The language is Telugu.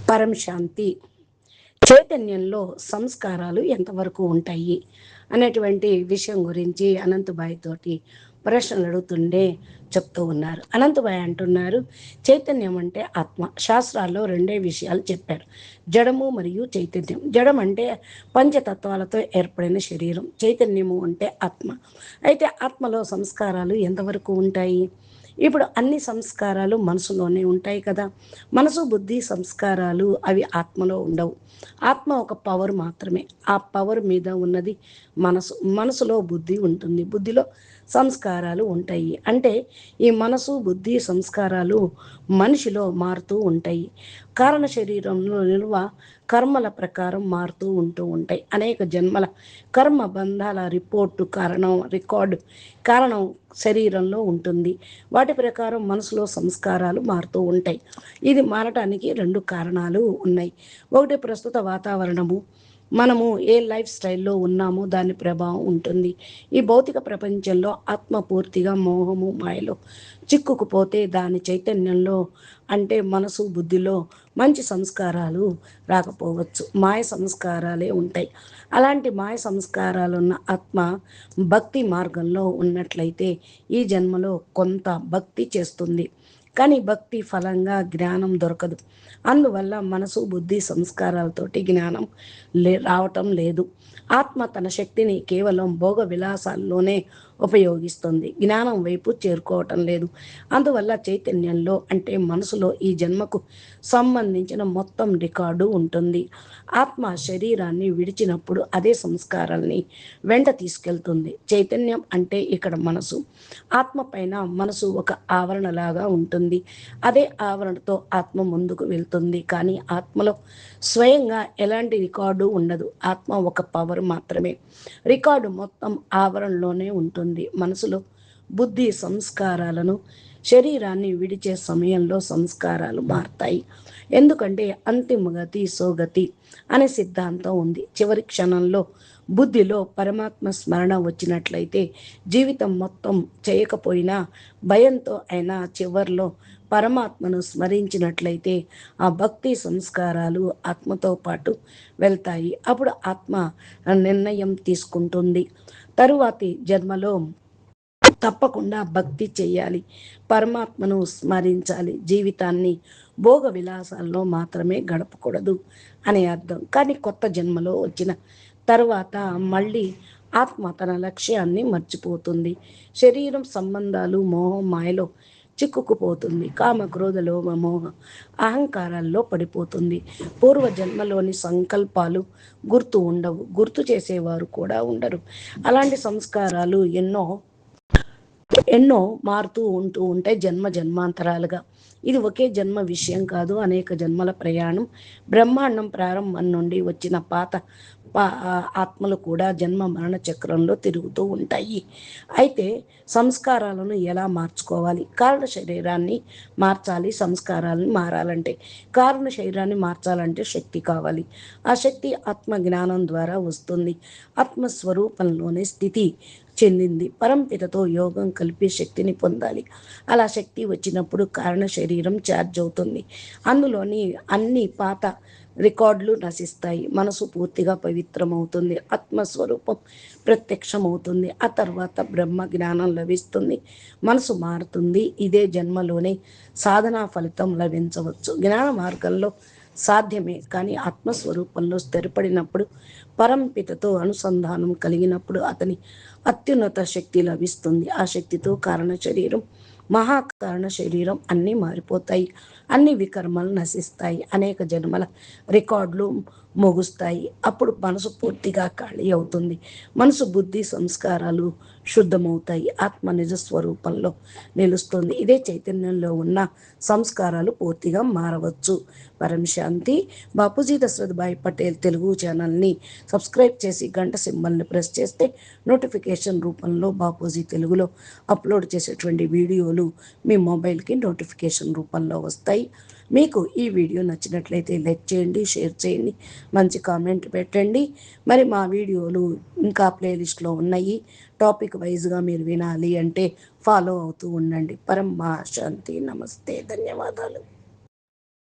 పరం శాంతి. చైతన్యంలో సంస్కారాలు ఎంతవరకు ఉంటాయి అనేటువంటి విషయం గురించి అనంతబాయి తోటి ప్రశ్నలు అడుగుతుండే చెప్తూ ఉన్నారు. అనంతబాయి అంటున్నారు, చైతన్యం అంటే ఆత్మ. శాస్త్రాల్లో రెండే విషయాలు చెప్పారు, జడము మరియు చైతన్యం. జడం అంటే పంచతత్వాలతో ఏర్పడిన శరీరం, చైతన్యము అంటే ఆత్మ. అయితే ఆత్మలో సంస్కారాలు ఎంతవరకు ఉంటాయి? ఇప్పుడు అన్ని సంస్కారాలు మనసులోనే ఉంటాయి కదా. మనసు, బుద్ధి, సంస్కారాలు అవి ఆత్మలో ఉండవు. ఆత్మ ఒక పవర్ మాత్రమే. ఆ పవర్ మీద ఉన్నది మనసు. మనసులో బుద్ధి ఉంటుంది, బుద్ధిలో సంస్కారాలు ఉంటాయి. అంటే ఈ మనసు, బుద్ధి, సంస్కారాలు మనిషిలో మారుతూ ఉంటాయి. కారణ శరీరంలో నిల్వ కర్మల ప్రకారం మారుతూ ఉంటాయి. అనేక జన్మల కర్మ బంధాల రికార్డు కారణం శరీరంలో ఉంటుంది. వాటి ప్రకారం మనసులో సంస్కారాలు మారుతూ ఉంటాయి. ఇది మారటానికి రెండు కారణాలు ఉన్నాయి. ఒకటి ప్రస్తుత వాతావరణము, మనము ఏ లైఫ్ స్టైల్లో ఉన్నామో దాని ప్రభావం ఉంటుంది. ఈ భౌతిక ప్రపంచంలో ఆత్మ పూర్తిగా మోహము, మాయలో చిక్కుకుపోతే దాని చైతన్యంలో అంటే మనసు, బుద్ధిలో మంచి సంస్కారాలు రాకపోవచ్చు, మాయ సంస్కారాలే ఉంటాయి. అలాంటి మాయ సంస్కారాలున్న ఆత్మ భక్తి మార్గంలో ఉన్నట్లయితే ఈ జన్మలో కొంత భక్తి చేస్తుంది, కానీ భక్తి ఫలంగా జ్ఞానం దొరకదు. అందువల్ల మనసు, బుద్ధి, సంస్కారాలతోటి జ్ఞానం రావటం లేదు. ఆత్మ తన శక్తిని కేవలం భోగ విలాసాల్లోనే ఉపయోగిస్తుంది, జ్ఞానం వైపు చేరుకోవటం లేదు. అందువల్ల చైతన్యంలో అంటే మనసులో ఈ జన్మకు సంబంధించిన మొత్తం రికార్డు ఉంటుంది. ఆత్మ శరీరాన్ని విడిచినప్పుడు అదే సంస్కారాల్ని వెంట తీసుకెళ్తుంది. చైతన్యం అంటే ఇక్కడ మనసు. ఆత్మ పైన మనసు ఒక ఆవరణలాగా ఉంటుంది. అదే ఆవరణతో ఆత్మ ముందుకు వెళ్తుంది. కానీ ఆత్మలో స్వయంగా ఎలాంటి రికార్డు ఉండదు. ఆత్మ ఒక పవర్ మాత్రమే. రికార్డు మొత్తం ఆవరణలోనే ఉంటుంది. మనసులో బుద్ధి సంస్కారాలను శరీరాన్ని విడిచే సమయంలో సంస్కారాలు మారుతాయి. ఎందుకంటే అంతిమ గతి సోగతి అనే సిద్ధాంతం ఉంది. చివరి క్షణంలో బుద్ధిలో పరమాత్మ స్మరణ వచ్చినట్లయితే జీవితం మొత్తం చేయకపోయినా భయంతో అయినా చివర్లో పరమాత్మను స్మరించినట్లయితే ఆ భక్తి సంస్కారాలు ఆత్మతో పాటు వెళ్తాయి. అప్పుడు ఆత్మ నిర్ణయం తీసుకుంటుంది, తరువాతి జన్మలో తప్పకుండా భక్తి చేయాలి, పరమాత్మను స్మరించాలి, జీవితాన్ని భోగ విలాసాల్లో మాత్రమే గడపకూడదు అనే అర్థం. కానీ కొత్త జన్మలో వచ్చిన తర్వాత మళ్ళీ ఆత్మ తన లక్ష్యాన్ని మర్చిపోతుంది. శరీరం, సంబంధాలు, మోహం, మాయలో చిక్కుకుపోతుంది. కామ, క్రోధ, లోభ, మోహ, అహంకారాల్లో పడిపోతుంది. పూర్వజన్మలోని సంకల్పాలు గుర్తు ఉండవు, గుర్తు చేసేవారు కూడా ఉండరు. అలాంటి సంస్కారాలు ఎన్నో మారుతూ ఉంటాయి జన్మ జన్మాంతరాలుగా. ఇది ఒకే జన్మ విషయం కాదు, అనేక జన్మల ప్రయాణం. బ్రహ్మాండం ప్రారంభం నుండి వచ్చిన పాత ఆత్మలు కూడా జన్మ మరణ చక్రంలో తిరుగుతూ ఉంటాయి. అయితే సంస్కారాలను ఎలా మార్చుకోవాలి? కారణ శరీరాన్ని మార్చాలి. సంస్కారాలను మారాలంటే, కారణ శరీరాన్ని మార్చాలంటే శక్తి కావాలి. ఆ శక్తి ఆత్మ జ్ఞానం ద్వారా వస్తుంది. ఆత్మస్వరూపంలోనే స్థితి చెందింది. పరంపితతో యోగం కలిపి శక్తిని పొందాలి. అలా శక్తి వచ్చినప్పుడు కారణ శరీరం ఛార్జ్ అవుతుంది. అందులోని అన్ని పాత రికార్డులు నశిస్తాయి. మనసు పూర్తిగా పవిత్రమవుతుంది. ఆత్మస్వరూపం ప్రత్యక్షమవుతుంది. ఆ తర్వాత బ్రహ్మ జ్ఞానం లభిస్తుంది. మనసు మారుతుంది. ఇదే జన్మలోనే సాధనా ఫలితం లభించవచ్చు. జ్ఞాన మార్గంలో సాధ్యమే, కానీ ఆత్మస్వరూపంలో స్థిరపడినప్పుడు, పరంపితతో అనుసంధానం కలిగినప్పుడు అతని అత్యున్నత శక్తి లభిస్తుంది. ఆ శక్తితో కారణ శరీరం, మహాకారణ శరీరం అన్నీ మారిపోతాయి. అన్ని వికర్మలు నశిస్తాయి. అనేక జన్మల రికార్డులు ముగుస్తాయి. అప్పుడు మనసు పూర్తిగా ఖాళీ అవుతుంది. మనసు, బుద్ధి, సంస్కారాలు శుద్ధమవుతాయి. ఆత్మ నిజస్వరూపంలో నిలుస్తుంది. ఇదే చైతన్యంలో ఉన్న సంస్కారాలు పూర్తిగా మారవచ్చు. పరం శాంతి. బాపూజీ దశరథ్ భాయ్ పటేల్ తెలుగు ఛానల్ని సబ్స్క్రైబ్ చేసి గంట సింబల్ని ప్రెస్ చేస్తే నోటిఫికేషన్ రూపంలో బాపూజీ తెలుగులో అప్లోడ్ చేసేటువంటి వీడియోలు మీ మొబైల్కి నోటిఫికేషన్ రూపంలో వస్తాయి. మీకు ఈ వీడియో నచ్చినట్లయితే లైక్ చేయండి, షేర్ చేయండి, మంచి కామెంట్ పెట్టండి. మరి మా వీడియోలు ఇంకా ప్లేలిస్ట్లో ఉన్నాయి. టాపిక్ వైజ్గా మీరు వినాలి అంటే ఫాలో అవుతూ ఉండండి. పరమ శాంతి. నమస్తే, ధన్యవాదాలు.